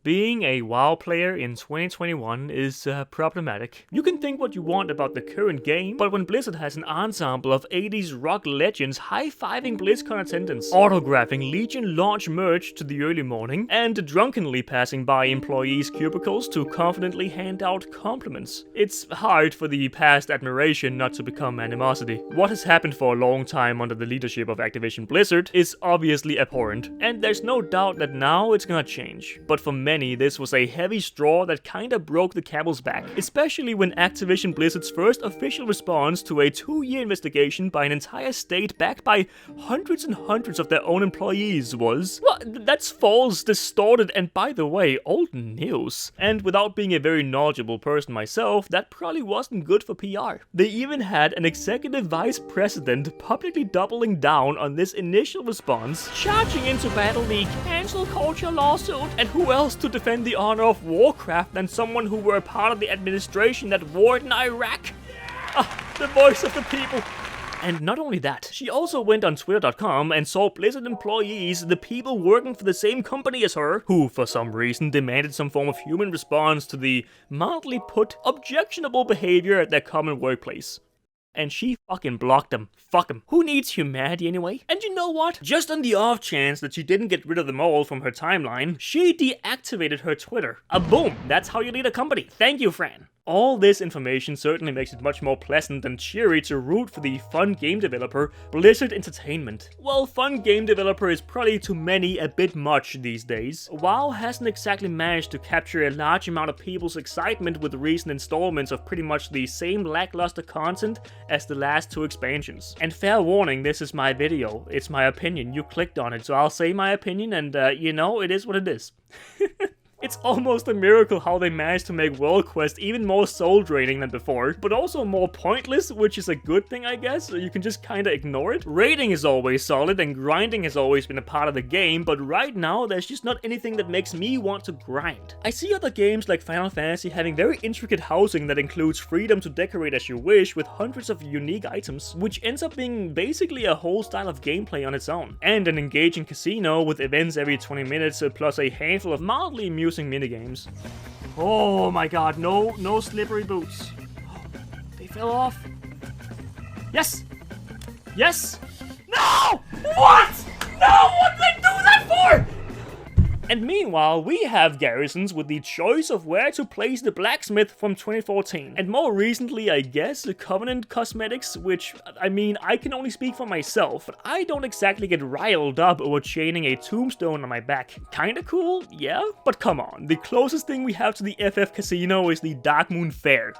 Being a WoW player in 2021 is problematic. You can think what you want about the current game, but when Blizzard has an ensemble of 80s rock legends high-fiving BlizzCon attendance, autographing Legion launch merch to the early morning, and drunkenly passing by employees' cubicles to confidently hand out compliments, it's hard for the past admiration not to become animosity. What has happened for a long time under the leadership of Activision Blizzard is obviously abhorrent, and there's no doubt that now it's gonna change. But for many, this was a heavy straw that kinda broke the camel's back, especially when Activision Blizzard's first official response to a 2-year investigation by an entire state backed by hundreds and hundreds of their own employees was, well, that's false, distorted, and by the way, old news. And without being a very knowledgeable person myself, that probably wasn't good for PR. They even had an executive vice president publicly doubling down on this initial response, charging in to battle the cancel culture lawsuit, and who else to defend the honor of Warcraft than someone who were a part of the administration that warred in Iraq? The voice of the people. And not only that, she also went on Twitter.com and saw Blizzard employees, the people working for the same company as her, who for some reason demanded some form of human response to the, mildly put, objectionable behavior at their common workplace. And she fucking blocked them. Fuck them. Who needs humanity anyway? And you know what? Just on the off chance that she didn't get rid of them all from her timeline, she deactivated her Twitter. Boom! That's how you lead a company. Thank you, Fran. All this information certainly makes it much more pleasant and cheery to root for the fun game developer, Blizzard Entertainment. Well, fun game developer is probably to many a bit much these days. WoW hasn't exactly managed to capture a large amount of people's excitement with recent installments of pretty much the same lackluster content as the last 2 expansions. And fair warning, this is my video. It's my opinion. You clicked on it, so I'll say my opinion, and you know, it is what it is. It's almost a miracle how they managed to make World Quest even more soul-draining than before, but also more pointless, which is a good thing, I guess. You can just kinda ignore it. Raiding is always solid, and grinding has always been a part of the game, but right now, there's just not anything that makes me want to grind. I see other games like Final Fantasy having very intricate housing that includes freedom to decorate as you wish with hundreds of unique items, which ends up being basically a whole style of gameplay on its own. And an engaging casino with events every 20 minutes, plus a handful of mildly amusing minigames. Oh my god, no slippery boots. They fell off. Yes! Yes! No! What? No! What did I do that for? And meanwhile, we have Garrisons with the choice of where to place the blacksmith from 2014. And more recently, I guess, the Covenant Cosmetics, which, I mean, I can only speak for myself, but I don't exactly get riled up over chaining a tombstone on my back. Kinda cool, yeah? But come on, the closest thing we have to the FF Casino is the Dark Moon Fair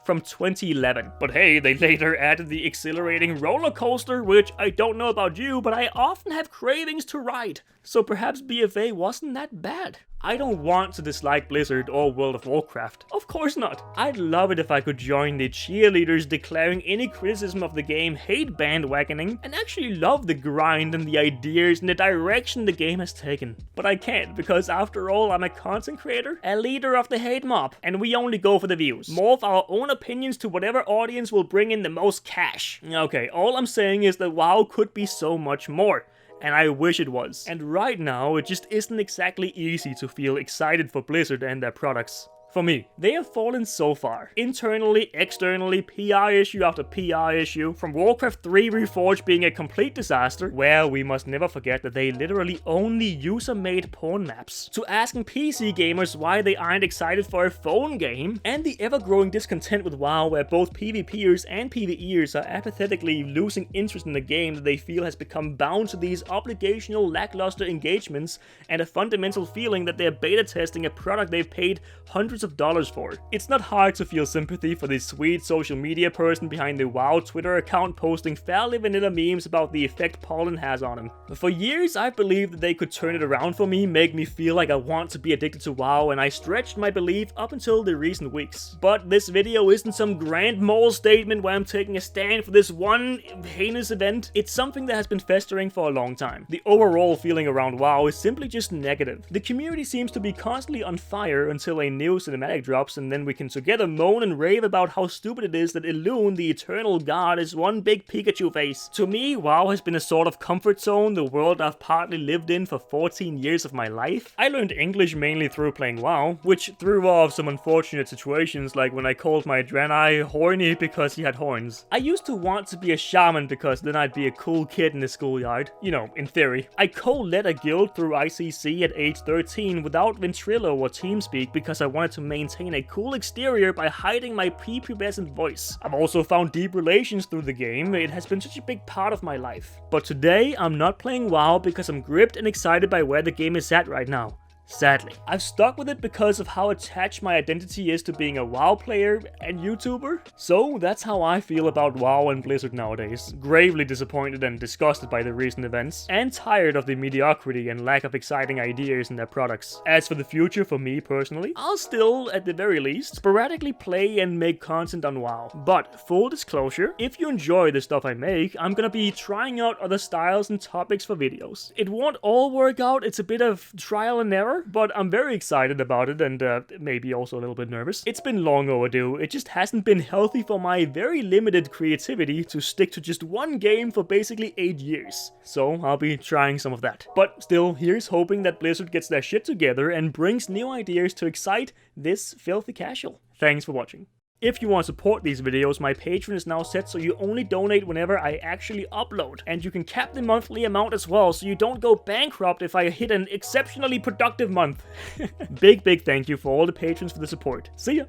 from 2011. But hey, they later added the exhilarating roller coaster, which I don't know about you, but I often have cravings to ride. So perhaps BFA wasn't that bad. I don't want to dislike Blizzard or World of Warcraft. Of course not. I'd love it if I could join the cheerleaders declaring any criticism of the game hate bandwagoning and actually love the grind and the ideas and the direction the game has taken. But I can't, because after all, I'm a content creator, a leader of the hate mob, and we only go for the views. More of our own opinions to whatever audience will bring in the most cash. Okay, all I'm saying is that WoW could be so much more. And I wish it was. And right now, it just isn't exactly easy to feel excited for Blizzard and their products. For me, they have fallen so far. Internally, externally, PR issue after PR issue, from Warcraft 3 Reforged being a complete disaster, where we must never forget that they literally only user-made porn maps, to asking PC gamers why they aren't excited for a phone game, and the ever-growing discontent with WoW where both PvPers and PvEers are apathetically losing interest in the game that they feel has become bound to these obligational lackluster engagements, and a fundamental feeling that they're beta testing a product they've paid hundreds of dollars for. It's not hard to feel sympathy for the sweet social media person behind the WoW Twitter account posting fairly vanilla memes about the effect pollen has on him. For years, I've believed that they could turn it around for me, make me feel like I want to be addicted to WoW, and I stretched my belief up until the recent weeks. But this video isn't some grand moral statement where I'm taking a stand for this one heinous event. It's something that has been festering for a long time. The overall feeling around WoW is simply just negative. The community seems to be constantly on fire until a new cinematic drops, and then we can together moan and rave about how stupid it is that Elune, the eternal god, is one big Pikachu face. To me, WoW has been a sort of comfort zone, the world I've partly lived in for 14 years of my life. I learned English mainly through playing WoW, which threw off some unfortunate situations like when I called my Draenei horny because he had horns. I used to want to be a shaman because then I'd be a cool kid in the schoolyard. You know, in theory. I co-led a guild through ICC at age 13 without Ventrilo or TeamSpeak because I wanted to maintain a cool exterior by hiding my prepubescent voice. I've also found deep relations through the game. It has been such a big part of my life. But today, I'm not playing WoW because I'm gripped and excited by where the game is at right now. Sadly. I've stuck with it because of how attached my identity is to being a WoW player and YouTuber. So that's how I feel about WoW and Blizzard nowadays. Gravely disappointed and disgusted by the recent events, and tired of the mediocrity and lack of exciting ideas in their products. As for the future for me personally, I'll still, at the very least, sporadically play and make content on WoW. But full disclosure, if you enjoy the stuff I make, I'm gonna be trying out other styles and topics for videos. It won't all work out, it's a bit of trial and error, but I'm very excited about it and maybe also a little bit nervous. It's been long overdue. It just hasn't been healthy for my very limited creativity to stick to just one game for basically 8 years. So I'll be trying some of that. But still, here's hoping that Blizzard gets their shit together and brings new ideas to excite this filthy casual. Thanks for watching. If you want to support these videos, my Patreon is now set so you only donate whenever I actually upload. And you can cap the monthly amount as well, so you don't go bankrupt if I hit an exceptionally productive month. Big thank you for all the patrons for the support. See ya!